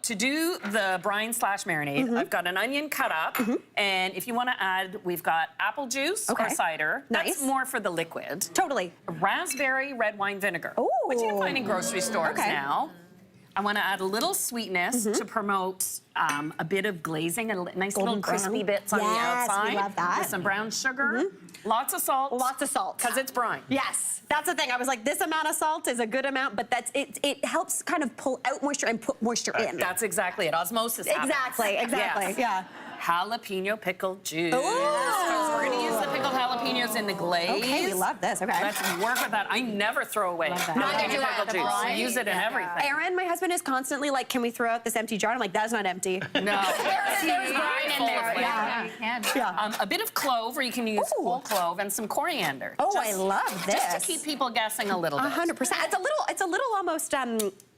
To do the brine slash marinade, I've got an onion cut up, and if you want to add, we've got apple juice or cider. Nice. That's more for the liquid. Totally. Raspberry red wine vinegar, which you can find in grocery stores now. I want to add a little sweetness to promote a bit of glazing, and nice little crispy bits on the outside. We love that. With some brown sugar. Lots of salt. Lots of salt. Because it's brine. Yes, that's the thing. I was like, this amount of salt is a good amount, but that's it helps kind of pull out moisture and put moisture in. That's exactly it. Osmosis happens. Exactly. Yes. Yeah. Jalapeno pickle juice. Ooh. We're going to use the pickled jalapenos in the glaze. Okay, we love this. Okay. Let's work with that. I never throw away jalapeno pickle juice. I use it in everything. Aaron, my husband, is constantly like, can we throw out this empty jar? I'm like, that's not empty. No. There's brine in there. Yeah, you can. Yeah. A bit of clove, or you can use whole clove, and some coriander. Oh, I love this. Just to keep people guessing a little bit. 100%. It's a little almost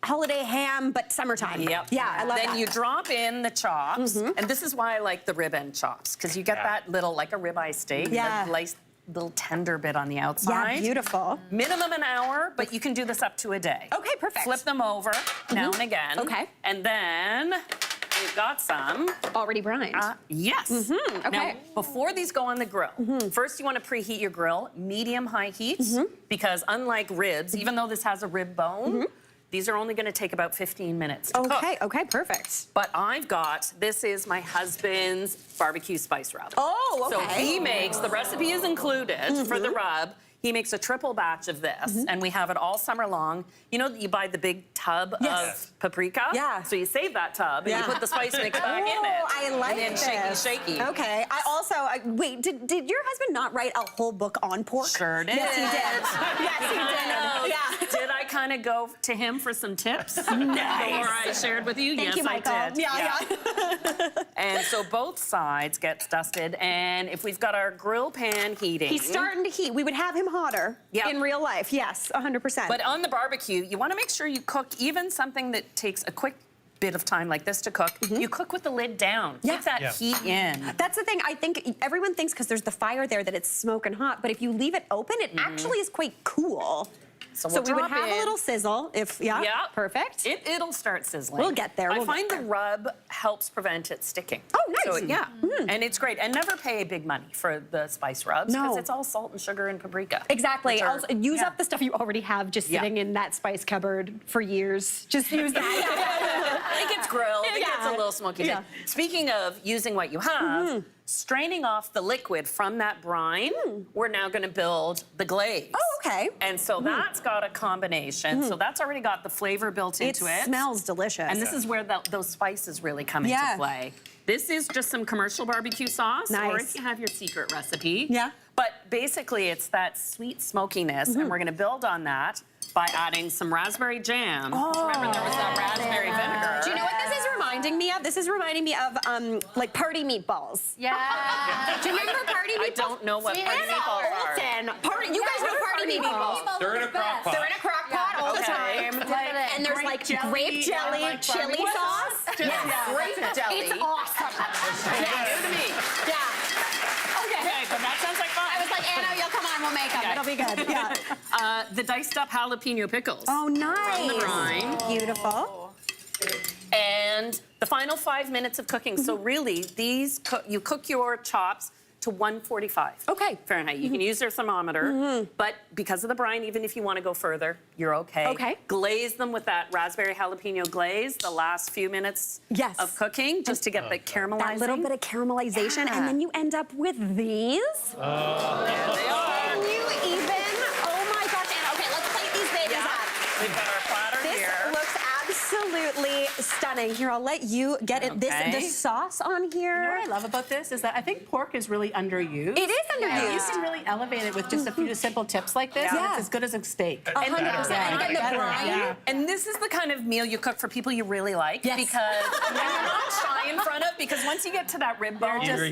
holiday ham, but summertime. Yep. Yeah, I love that. Then you drop in the chops, and this is why I like the rib end chops, because you get that little, like a ribeye steak, that nice little tender bit on the outside. Yeah, beautiful. Minimum an hour, but you can do this up to a day. Okay, perfect. Flip them over now and again. Okay. And then we've got some. Already brined. Yes. Okay. Now, before these go on the grill, first you want to preheat your grill, medium-high heat, because unlike ribs, even though this has a rib bone, these are only going to take about 15 minutes to cook. Okay, perfect. But I've got, this is my husband's barbecue spice rub. Oh, okay. So he makes, the recipe is included for the rub. He makes a triple batch of this, and we have it all summer long. You know, you buy the big tub of paprika? Yeah. So you save that tub, and you put the spice mix back in it. I like and then shaky. Okay. I also, wait, did your husband not write a whole book on pork? Sure did. Yes, he did. Yes, he did. Yeah. Did I kind of go to him for some tips? Nice. Before I shared with you? Thank Yes, you, Michael. I did. Yeah. And so both sides gets dusted, and if we've got our grill pan heating. He's starting to heat. We would have him hotter in real life. Yes, 100%. But on the barbecue, you want to make sure you cook even something that takes a quick bit of time like this to cook. You cook with the lid down. Keep that heat in. That's the thing. I think everyone thinks because there's the fire there that it's smoking hot, but if you leave it open, it actually is quite cool. So we would have a little sizzle if, perfect. It'll start sizzling. We'll get there. I find the rub helps prevent it sticking. Oh, nice. So, and it's great. And never pay big money for the spice rubs because it's all salt and sugar and paprika. Exactly. Also, use up the stuff you already have just sitting in that spice cupboard for years. Just use that. It gets grilled. It gets a little smoky. Speaking of using what you have, straining off the liquid from that brine, we're now going to build the glaze. Oh, okay. And so that's got a combination. So that's already got the flavor built into it. It smells delicious. And this is where those spices really come into play. This is just some commercial barbecue sauce, or if you have your secret recipe. Yeah. But basically, it's that sweet smokiness, and we're going to build on that by adding some raspberry jam. Remember, there was that raspberry vinegar. Do you know what this is reminding me of? This is reminding me of, like, party meatballs. Yeah. Do you remember party meatballs? I don't know what party meatballs are. Olson. You guys know party meatballs. They're in a crock pot. They're in a crock pot all the time. And there's, like, grape jelly, chili sauce. Grape jelly. It's awesome. New to me. Okay, but that sounds like fun. I was like, Anna, you'll come on, we'll make them. It'll be good. Yeah. The diced up jalapeno pickles. Oh, nice. From the brine. Beautiful. And the final 5 minutes of cooking. So really, you cook your chops to 145 Fahrenheit. You can use their thermometer, but because of the brine, even if you want to go further, you're okay. Glaze them with that raspberry jalapeno glaze the last few minutes of cooking, just to get the caramelizing. That little bit of caramelization, and then you end up with these. There they are. Can you even, oh my gosh, Anna. Okay, let's plate these babies up. We've got our platter here. This looks absolutely stunning. Here, I'll let you get it. The sauce on here. You know what I love about this is that I think pork is really underused. It is underused. You can really elevate it with just a few simple tips like this, and it's as good as a steak. 100%. And again, the brine. And this is the kind of meal you cook for people you really like, because and you're not shy in front of, because once you get to that rib bone, You're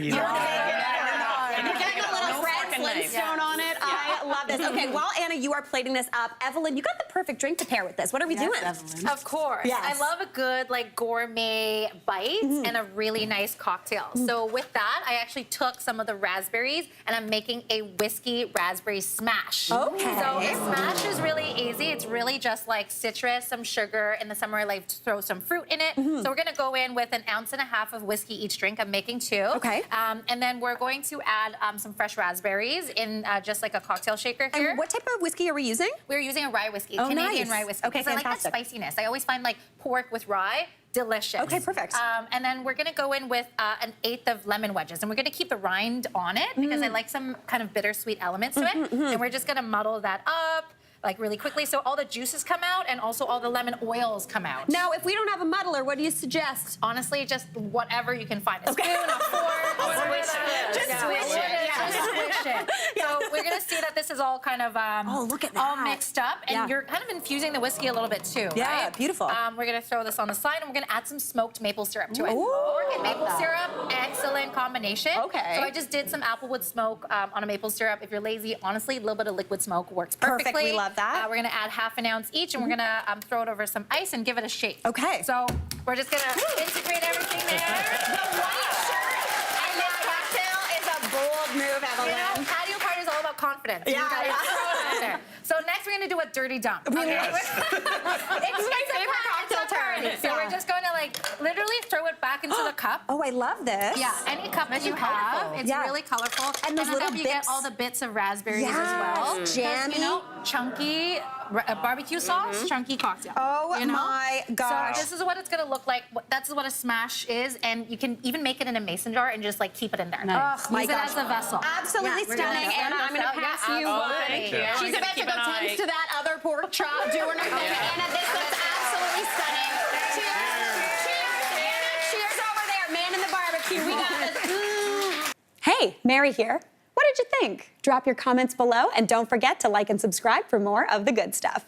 getting a little Fred Flintstone on it. I love this. Okay, while Anna, you are plating this up, Evelyn, you got the perfect drink to pair with this. What are we doing? Evelyn. Of course. Yes. I love a good like gourmet bite and a really nice cocktail. So with that, I actually took some of the raspberries and I'm making a whiskey raspberry smash. Okay. So the smash is really easy. It's really just like citrus, some sugar. In the summer, I like to throw some fruit in it. So we're gonna go in with 1.5 ounces of whiskey each drink. I'm making 2. Okay. And then we're going to add some fresh raspberries in just like a cocktail shaker here. And what type of whiskey are we using? We're using a rye whiskey, Oh, Canadian nice. rye whiskey. Okay, because I like that fantastic. spiciness. I always find like pork with rye delicious. Okay, perfect. And then we're gonna go in with 1/8 of lemon wedges, and we're gonna keep the rind on it because I like some kind of bittersweet elements to it. And we're just gonna muddle that up like really quickly so all the juices come out and also all the lemon oils come out. Now, if we don't have a muddler, what do you suggest? Honestly, just whatever you can find. A spoon, a fork, Squish it. Just squish it. Just squish it. So we're gonna see that this is all kind of look at all that. mixed up, and Yeah. you're kind of infusing the whiskey a little bit too, Yeah, right? beautiful. We're gonna throw this on the side, and we're gonna add some smoked maple syrup to it. Ooh. Pork and maple syrup, excellent combination. Okay. So I just did some applewood smoke on a maple syrup. If you're lazy, honestly, a little bit of liquid smoke works Perfect, perfectly. we love that. We're gonna add 1/2 ounce each, and we're gonna throw it over some ice and give it a shake. Okay. So we're just gonna integrate everything there. The white shirt and this cocktail is a bold move, Evelyn. You know, patio party is all about confidence. Yeah, You gotta yeah. throw it out there. So next we're gonna do a dirty dump. Okay? It's my favorite cocktail term. So we're just gonna like literally throw it back into the cup. Oh, I love this. Yeah, any cup that you have. It's Yeah. really colorful. And those on little top you bits. get all the bits of raspberries Yes, as well. 'Cause, jammy. You know, chunky barbecue sauce, chunky cocktail. Oh you know? my gosh. So this is what it's gonna look like. That's what a smash is, and you can even make it in a mason jar and just like keep it in there. Oh my Use gosh. it as a vessel. Absolutely Yeah, we're gonna stunning, Anna. I'm going to Yeah, pass you Oh, one. thank you. She's We're gonna about to keep go an eye. tend to that other pork chop doing her thing. Anna, this looks absolutely stunning. Cheers. Cheers, Anna. Cheers over there. Man in the barbecue. We got this. Hey, Mary here. What did you think? Drop your comments below and don't forget to like and subscribe for more of the good stuff.